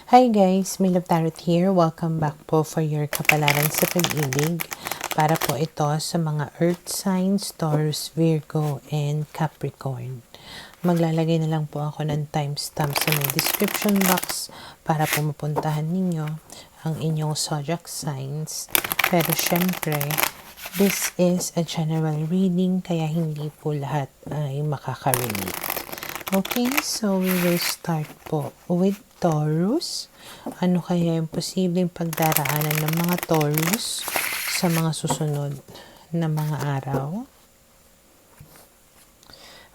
Hi guys, May Love Tarot here. Welcome back po for your kapalaran sa pag-ibig. Para po ito sa mga Earth signs, Taurus, Virgo, and Capricorn. Maglalagay na lang po ako ng timestamp sa may description box para po mapuntahan ninyo ang inyong zodiac signs. Pero syempre, this is a general reading kaya hindi po lahat ay makaka-relate. Okay, so we will start po with Taurus. Ano kaya yung posibleng pagdaraanan ng mga Taurus sa mga susunod na mga araw?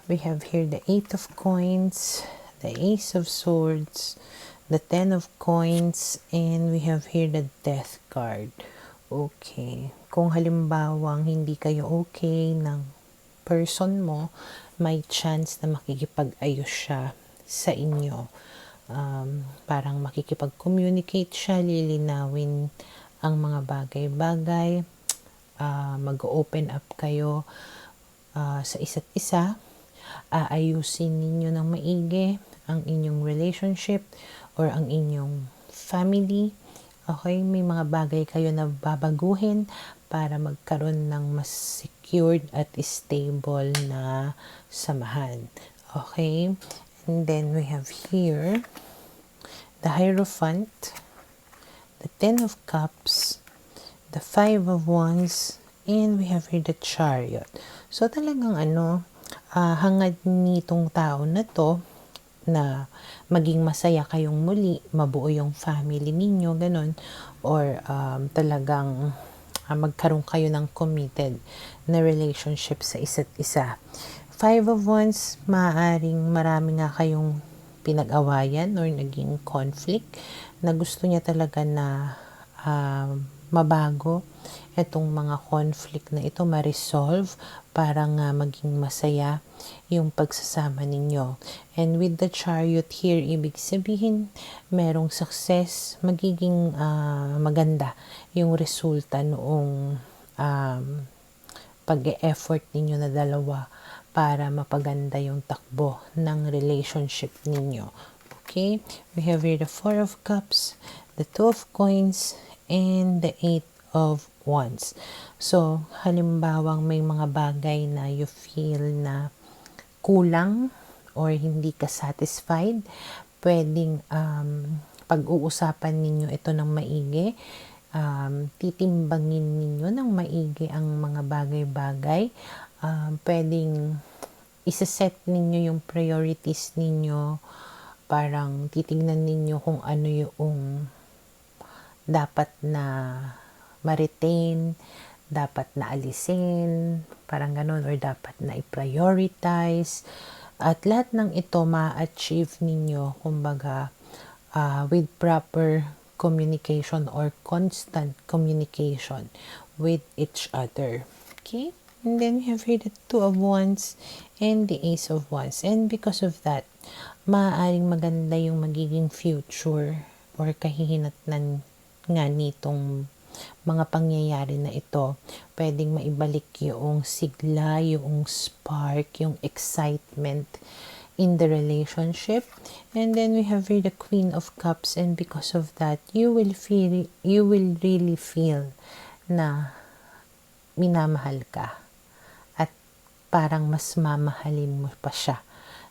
We have here the 8 of Coins, the Ace of Swords, the 10 of Coins, and we have here the Death card. Okay, kung halimbawang hindi kayo okay ng person mo, may chance na makikipag-ayos siya sa inyo. Parang makikipag-communicate siya, lilinawin ang mga bagay-bagay, mag-open up kayo sa isa't isa, aayusin ninyo ng maigi ang inyong relationship or ang inyong family. Okay, may mga bagay kayo na babaguhin para magkaroon ng mas secured at stable na samahan. Okay, and then we have here the Hierophant, the 10 of Cups, the 5 of Wands, and we have here the Chariot. So talagang hangad nitong tao na to na maging masaya kayong muli, mabuo yung family ninyo, ganun, or talagang magkaroon kayo ng committed na relationship sa isa't isa. 5 of Wands, maaaring marami nga kayong pinag-awayan or naging conflict na gusto niya talaga na mabago itong mga conflict na ito, ma-resolve para nga maging masaya yung pagsasama ninyo. And with the Chariot here, ibig sabihin merong success, magiging maganda yung resulta noong pag-e-effort ninyo na dalawa para mapaganda yung takbo ng relationship ninyo. Okay, we have here the 4 of Cups, the 2 of Coins, and the 8 of Wands. So, halimbawang may mga bagay na you feel na kulang or hindi ka satisfied, pwedeng pag-uusapan ninyo ito ng maigi, titimbangin ninyo ng maigi ang mga bagay-bagay, pwedeng isa-set ninyo yung priorities ninyo, parang titignan ninyo kung ano yung dapat na ma-retain, dapat na alisin, parang ganun, or dapat na i-prioritize. At lahat ng ito ma-achieve ninyo, kumbaga, with proper communication or constant communication with each other. Okay? And then we have here the 2 of Wands and the Ace of Wands. And because of that, maaaring maganda yung magiging future or kahihinatnan nga nitong mga pangyayari na ito. Pwedeng maibalik yung sigla, yung spark, yung excitement in the relationship. And then we have here the Queen of Cups, and because of that, you will really feel na minamahal ka at parang mas mamahalin mo pa siya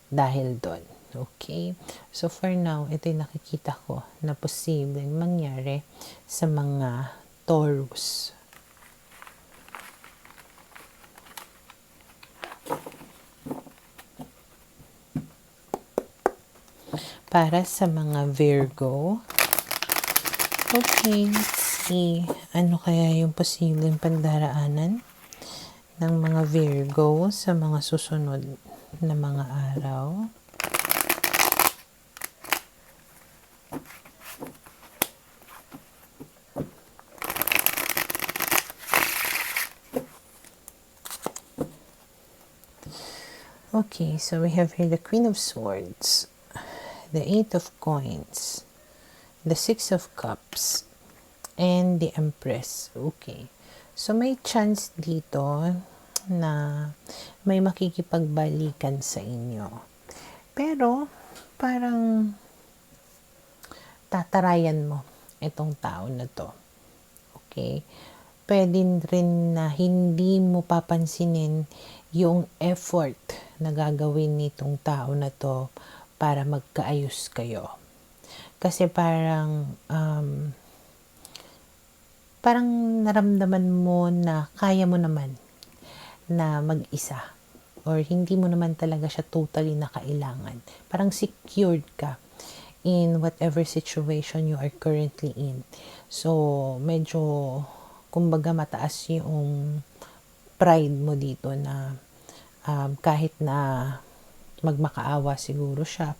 dahil doon. Okay? So for now, ito yung nakikita ko na posibleng mangyari sa mga Taurus. Para sa mga Virgo, okay, let's see, ano kaya yung posibleng pagdaraanan ng mga Virgo sa mga susunod na mga araw? Okay, so we have here the Queen of Swords, the 8 of Coins, the 6 of Cups, and the Empress. Okay, so may chance dito na may makikipagbalikan sa inyo. Pero, parang tatarayan mo itong tao na to. Okay? Pwede rin na hindi mo papansinin yung effort na gagawin nitong tao na to para magkaayos kayo. Kasi parang naramdaman mo na kaya mo naman na mag-isa, or hindi mo naman talaga siya totally na kailangan. Parang secured ka in whatever situation you are currently in. So, medyo, kumbaga, mataas yung pride mo dito na kahit na magmakaawa siguro siya,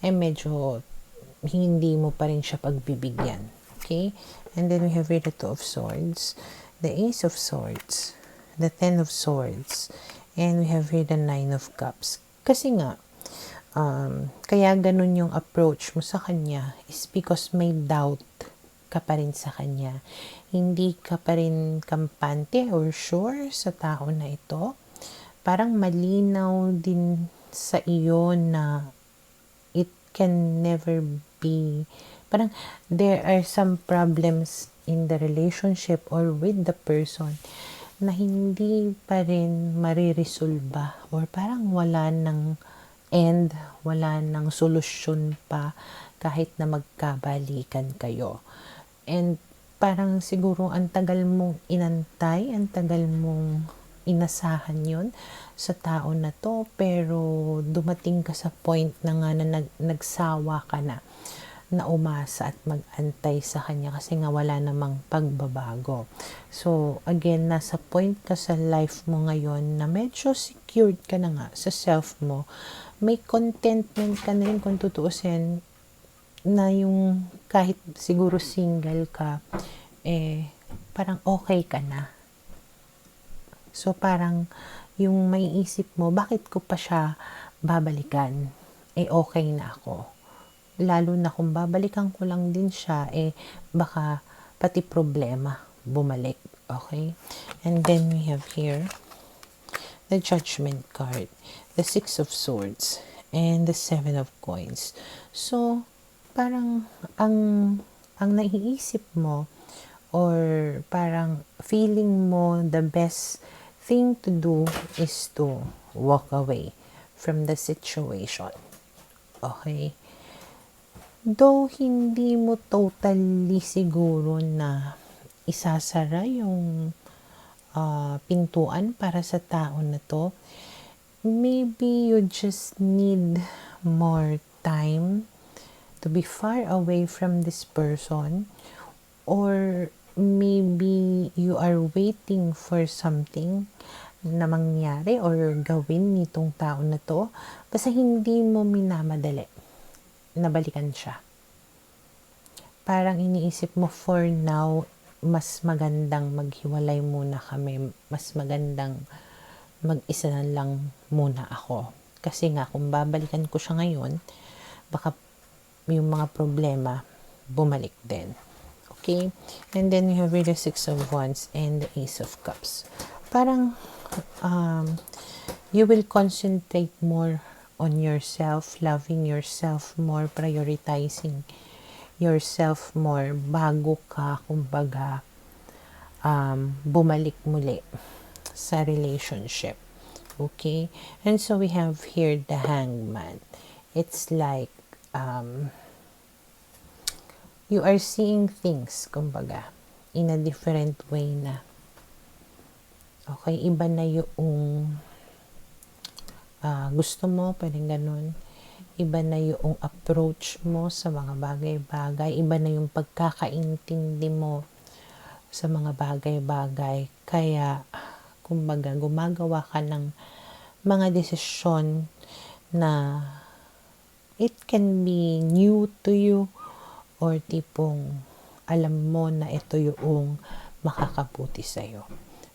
medyo hindi mo pa rin siya pagbibigyan. Okay? And then we have here the Two of Swords, the Ace of Swords, the Ten of Swords, and we have here the Nine of Cups. Kasi nga, kaya ganun yung approach mo sa kanya is because may doubt ka pa rin sa kanya. Hindi ka pa rin kampante or sure sa tao na ito. Parang malinaw din sa iyo na it can never be, parang there are some problems in the relationship or with the person na hindi pa rin mariresolba, or parang wala ng end, wala ng solusyon pa kahit na magkabalikan kayo. And parang siguro ang tagal mong inantay, ang tagal mong inasahan yun sa tao na to, pero dumating ka sa point na nga na nagsawa ka na umasa at mag-antay sa kanya kasi nga wala namang pagbabago. So, again, nasa point ka sa life mo ngayon na medyo secured ka na nga sa self mo. May contentment ka na rin kung tutuusin na yung kahit siguro single ka, parang okay ka na. So, parang yung may isip mo, bakit ko pa siya babalikan? Okay na ako. Lalo na kung babalikan ko lang din siya, baka pati problema bumalik. Okay? And then we have here the Judgment card, the Six of Swords, and the Seven of Coins. So, parang ang naiisip mo, or parang feeling mo the best thing to do is to walk away from the situation. Okay? Though hindi mo totally siguro na isasara yung pintuan para sa tao na to, maybe you just need more time to be far away from this person, or maybe you are waiting for something na mangyari or gawin nitong tao na to, basta hindi mo minamadali na balikan siya. Parang iniisip mo, for now, mas magandang maghiwalay muna kami, mas magandang mag-isa na lang muna ako. Kasi nga, kung babalikan ko siya ngayon, baka yung mga problema bumalik din. Okay? And then we have the Six of Wands and the Ace of Cups. Parang you will concentrate more on yourself, loving yourself more, prioritizing yourself more bago ka, kumbaga, bumalik muli sa relationship. Okay? And so we have here the Hangman. It's like you are seeing things, kumbaga, in a different way na. Okay? Iba na yung gusto mo, parang ganun. Iba na yung approach mo sa mga bagay-bagay. Iba na yung pagkakaintindi mo sa mga bagay-bagay. Kaya, kumbaga, gumagawa ka ng mga desisyon na it can be new to you, or tipong alam mo na ito yung makakabuti sa'yo.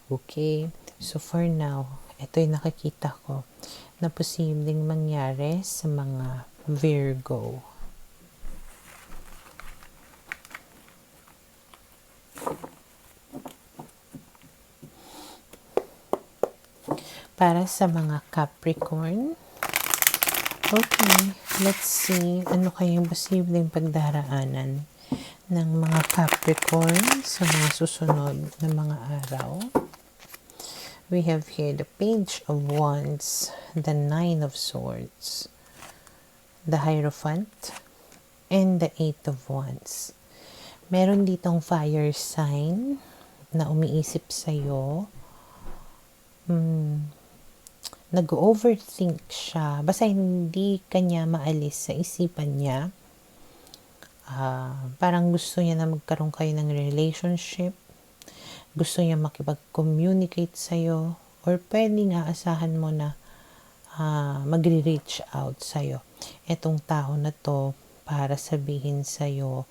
Okay? So, for now, ito yung nakikita ko na posibleng mangyari sa mga Virgo. Para sa mga Capricorn, Okay, let's see ano kayang posibleng pagdaraanan ng mga Capricorn sa mga susunod na mga araw. We have here the Page of Wands, the Nine of Swords, the Hierophant, and the Eight of Wands. Meron ditong fire sign na umiisip sa'yo. Nag-overthink siya. Basta hindi kanya maalis sa isipan niya. Parang gusto niya na magkaroon kayo ng relationship. Gusto niya makipag-communicate sa'yo. Or pwedeng aasahan mo na magre-reach out sa'yo. Etong tao na to para sabihin sa'yo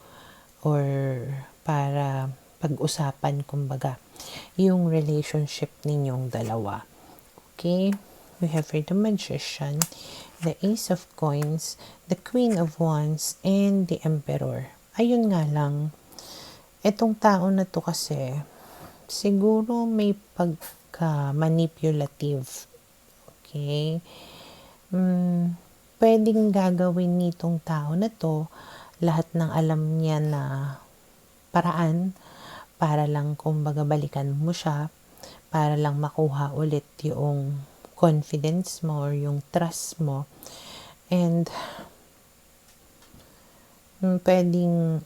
or para pag-usapan, kumbaga, yung relationship ninyong dalawa. Okay? We have here the Magician, the Ace of Coins, the Queen of Wands, and the Emperor. Ayun nga lang, etong tao na to kasi, siguro may pagka-manipulative. Okay? Pwedeng gagawin nitong tao na to lahat ng alam niya na paraan para lang kumbaga balikan mo siya, para lang makuha ulit yung confidence mo or yung trust mo. And pwedeng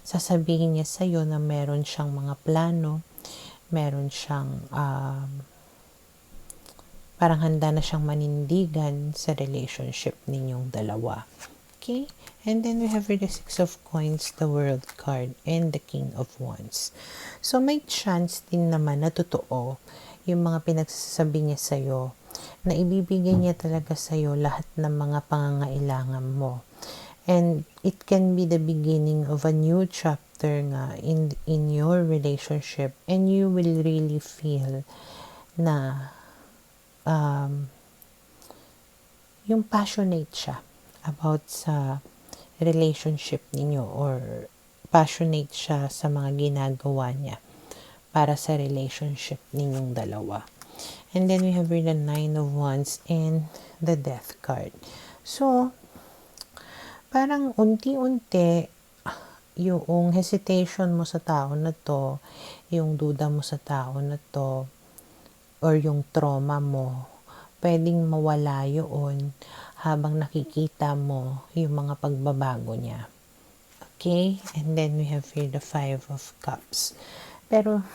sasabihin niya sa'yo na meron siyang mga plano, meron siyang parang handa na siyang manindigan sa relationship ninyong dalawa. Okay? And then we have here the Six of Coins, the World card, and the King of Wands. So may chance din naman na totoo yung mga pinagsasabi niya sa'yo, na ibibigay niya talaga sa'yo lahat ng mga pangangailangan mo. And it can be the beginning of a new chapter nga in your relationship, and you will really feel na yung passionate siya about sa relationship ninyo, or passionate siya sa mga ginagawa niya para sa relationship ninyong dalawa. And then we have here the Nine of Wands and the Death card. So, parang unti-unti yung hesitation mo sa tao na to, yung duda mo sa tao na to, or yung trauma mo, pwedeng mawala yun habang nakikita mo yung mga pagbabago niya. Okay? And then we have here the Five of Cups. Pero,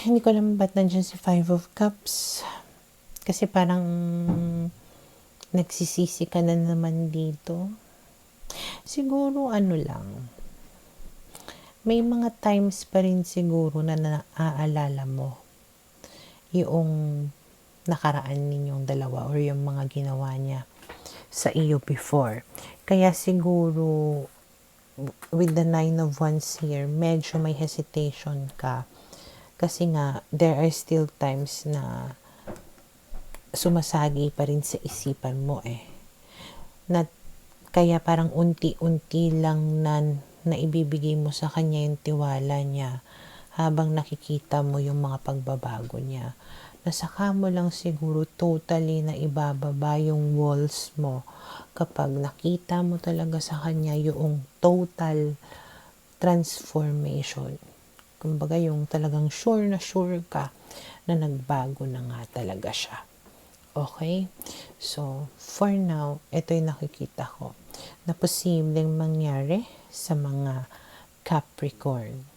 hindi ko alam ba't nandiyan si Five of Cups. Kasi parang nagsisisi ka na naman dito. Siguro ano lang, may mga times pa rin siguro na naaalala mo yung nakaraan ninyong dalawa or yung mga ginawa niya sa iyo before. Kaya siguro with the Nine of Wands here, medyo may hesitation ka. Kasi nga, there are still times na sumasagi pa rin sa isipan mo na kaya parang unti-unti lang na ibibigay mo sa kanya yung tiwala niya habang nakikita mo yung mga pagbabago niya. Nasaka mo lang siguro totally na ibababa yung walls mo kapag nakita mo talaga sa kanya yung total transformation. Kumbaga yung talagang sure na sure ka na nagbago na nga talaga siya. Okay? So, for now, ito yung nakikita ko na posibleng mangyari sa mga Capricorn.